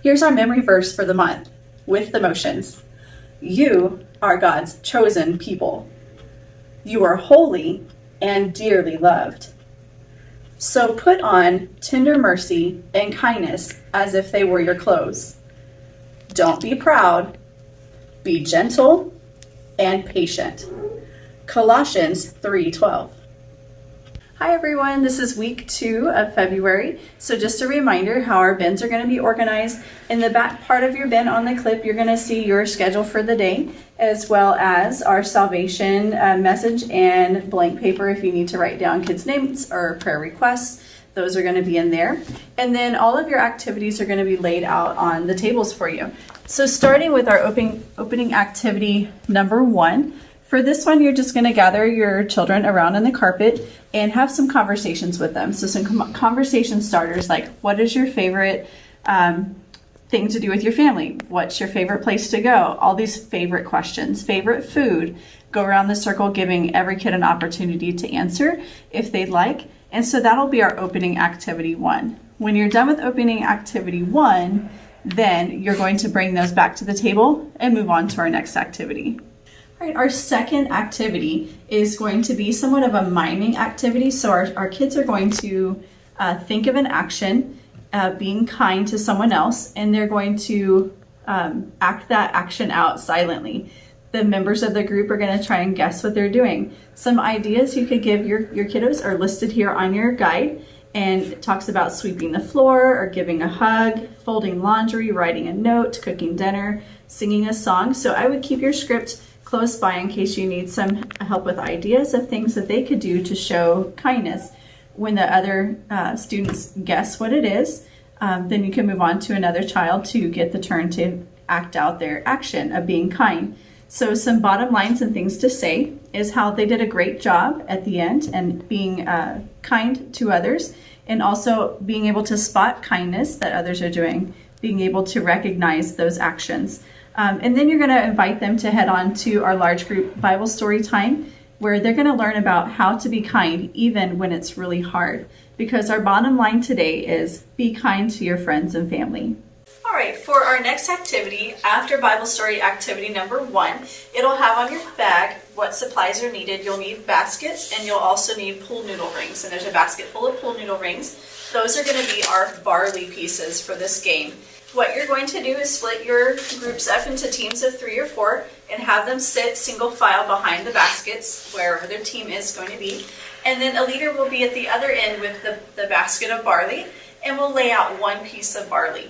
Here's our memory verse for the month with the motions. You are God's chosen people. You are holy and dearly loved. So put on tender mercy and kindness as if they were your clothes. Don't be proud, be gentle and patient. Colossians 3:12. Hi everyone, this is week 2 of February. So just a reminder how our bins are going to be organized. In the back part of your bin on the clip, you're going to see your schedule for the day, as well as our salvation message and blank paper if you need to write down kids' names or prayer requests. Those are going to be in there. And then all of your activities are going to be laid out on the tables for you. So starting with our opening activity number 1. For this one, you're just going to gather your children around on the carpet and have some conversations with them. So some conversation starters like, what is your favorite thing to do with your family? What's your favorite place to go? All these favorite questions. Favorite food. Go around the circle giving every kid an opportunity to answer if they'd like. And so that'll be our opening activity 1. When you're done with opening activity 1, then you're going to bring those back to the table and move on to our next activity. All right, our second activity is going to be somewhat of a miming activity. So our kids are going to think of an action, being kind to someone else, and they're going to act that action out silently. The members of the group are going to try and guess what they're doing. Some ideas you could give your kiddos are listed here on your guide, and it talks about sweeping the floor or giving a hug, folding laundry, writing a note, cooking dinner, singing a song. So I would keep your script close by in case you need some help with ideas of things that they could do to show kindness. When the other students guess what it is, then you can move on to another child to get the turn to act out their action of being kind. So some bottom lines and things to say is how they did a great job at the end and being kind to others, and also being able to spot kindness that others are doing, being able to recognize those actions. And then you're going to invite them to head on to our large group Bible story time, where they're going to learn about how to be kind even when it's really hard. Because our bottom line today is be kind to your friends and family. All right, for our next activity, after Bible story activity number 1, it'll have on your bag what supplies are needed. You'll need baskets, and you'll also need pool noodle rings. And there's a basket full of pool noodle rings. Those are going to be our barley pieces for this game. What you're going to do is split your groups up into teams of 3 or 4 and have them sit single file behind the baskets, wherever their team is going to be. And then a leader will be at the other end with the basket of barley, and will lay out one piece of barley.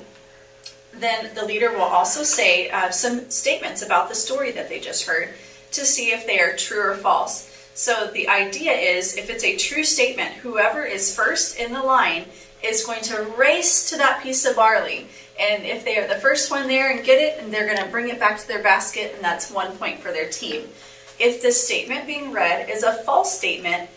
Then the leader will also say some statements about the story that they just heard to see if they are true or false. So the idea is, if it's a true statement, whoever is first in the line is going to race to that piece of barley. And if they are the first one there and get it, and they're going to bring it back to their basket, and that's 1 point for their team. If the statement being read is a false statement,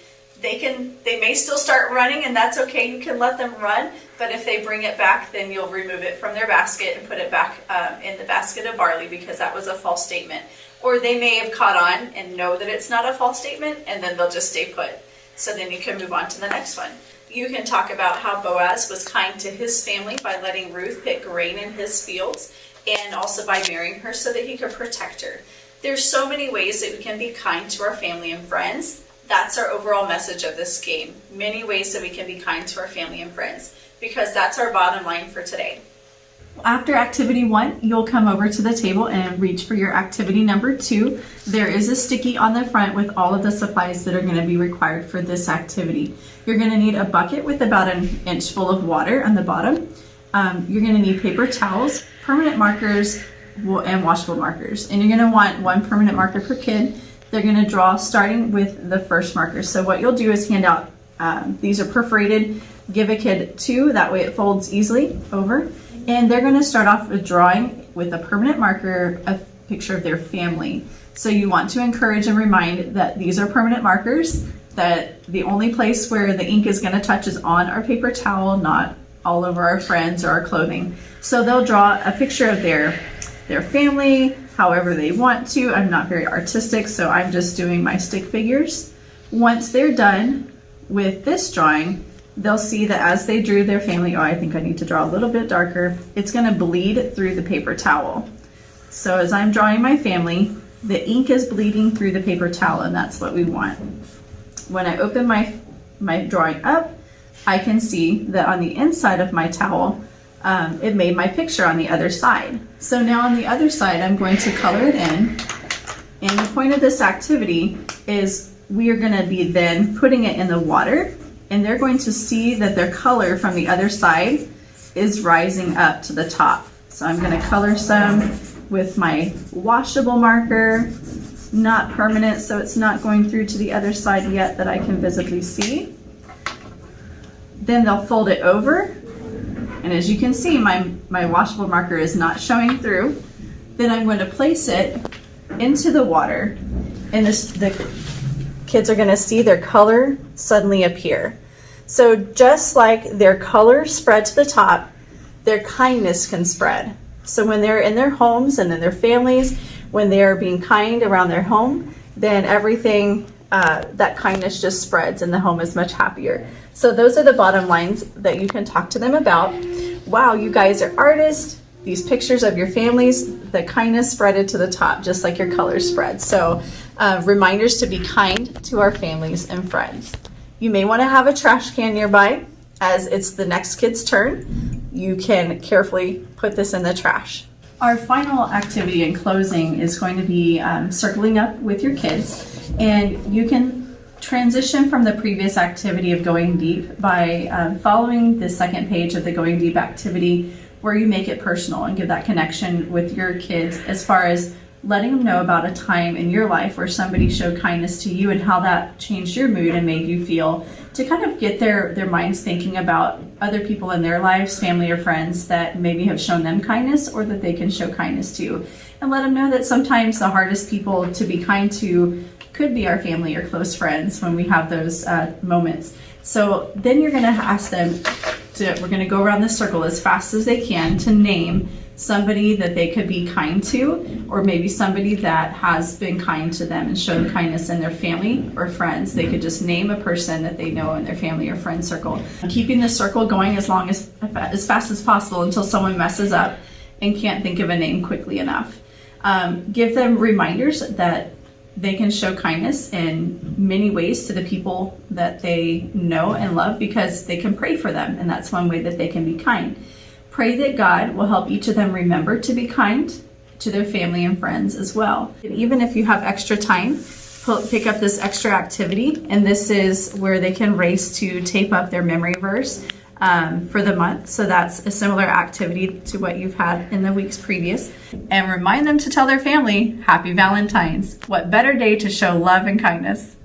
they may still start running, and that's okay. You can let them run, but if they bring it back, then you'll remove it from their basket and put it back in the basket of barley, because that was a false statement. Or they may have caught on and know that it's not a false statement, and then they'll just stay put. So then you can move on to the next one. You can talk about how Boaz was kind to his family by letting Ruth pick grain in his fields, and also by marrying her so that he could protect her. There's so many ways that we can be kind to our family and friends. That's our overall message of this game. Many ways that we can be kind to our family and friends, because that's our bottom line for today. After activity 1, you'll come over to the table and reach for your activity number 2. There is a sticky on the front with all of the supplies that are going to be required for this activity. You're going to need a bucket with about an inch full of water on the bottom. You're going to need paper towels, permanent markers, and washable markers. And you're going to want 1 permanent marker per kid. They're going to draw starting with the first marker. So what you'll do is hand out, these are perforated, give a kid 2, that way it folds easily over. And they're going to start off with drawing with a permanent marker a picture of their family. So you want to encourage and remind that these are permanent markers, that the only place where the ink is going to touch is on our paper towel, not all over our friends or our clothing. So they'll draw a picture of their family however they want to. I'm not very artistic, so I'm just doing my stick figures. Once they're done with this drawing, they'll see that as they drew their family, I think I need to draw a little bit darker, it's going to bleed through the paper towel. So as I'm drawing my family, the ink is bleeding through the paper towel, and that's what we want. When I open my drawing up, I can see that on the inside of my towel, it made my picture on the other side. So now on the other side, I'm going to color it in. And the point of this activity is we are going to be then putting it in the water, and they're going to see that their color from the other side is rising up to the top. So I'm going to color some with my washable marker, not permanent, so it's not going through to the other side yet that I can visibly see. Then they'll fold it over, and as you can see, my washable marker is not showing through. Then I'm going to place it into the water, and the kids are going to see their color suddenly appear. So just like their color spread to the top, their kindness can spread. So when they're in their homes and in their families, when they're being kind around their home, then everything, that kindness just spreads and the home is much happier. So those are the bottom lines that you can talk to them about. Wow, you guys are artists. These pictures of your families, the kindness spreaded to the top, just like your colors spread. So reminders to be kind to our families and friends. You may want to have a trash can nearby as it's the next kid's turn. You can carefully put this in the trash. Our final activity in closing is going to be circling up with your kids, and you can transition from the previous activity of going deep by following the second page of the going deep activity, where you make it personal and give that connection with your kids as far as letting them know about a time in your life where somebody showed kindness to you and how that changed your mood and made you feel, to kind of get their minds thinking about other people in their lives, family or friends that maybe have shown them kindness or that they can show kindness to. And let them know that sometimes the hardest people to be kind to could be our family or close friends when we have those moments. So then you're going to ask them we're going to go around this circle as fast as they can to name somebody that they could be kind to, or maybe somebody that has been kind to them and shown kindness in their family or friends. They could just name a person that they know in their family or friend circle. Keeping the circle going as fast as possible until someone messes up and can't think of a name quickly enough. Give them reminders that they can show kindness in many ways to the people that they know and love, because they can pray for them, and that's one way that they can be kind. Pray that God will help each of them remember to be kind to their family and friends as well. And even if you have extra time, pick up this extra activity, and this is where they can race to tape up their memory verse for the month. So that's a similar activity to what you've had in the weeks previous. And remind them to tell their family, Happy Valentine's. What better day to show love and kindness?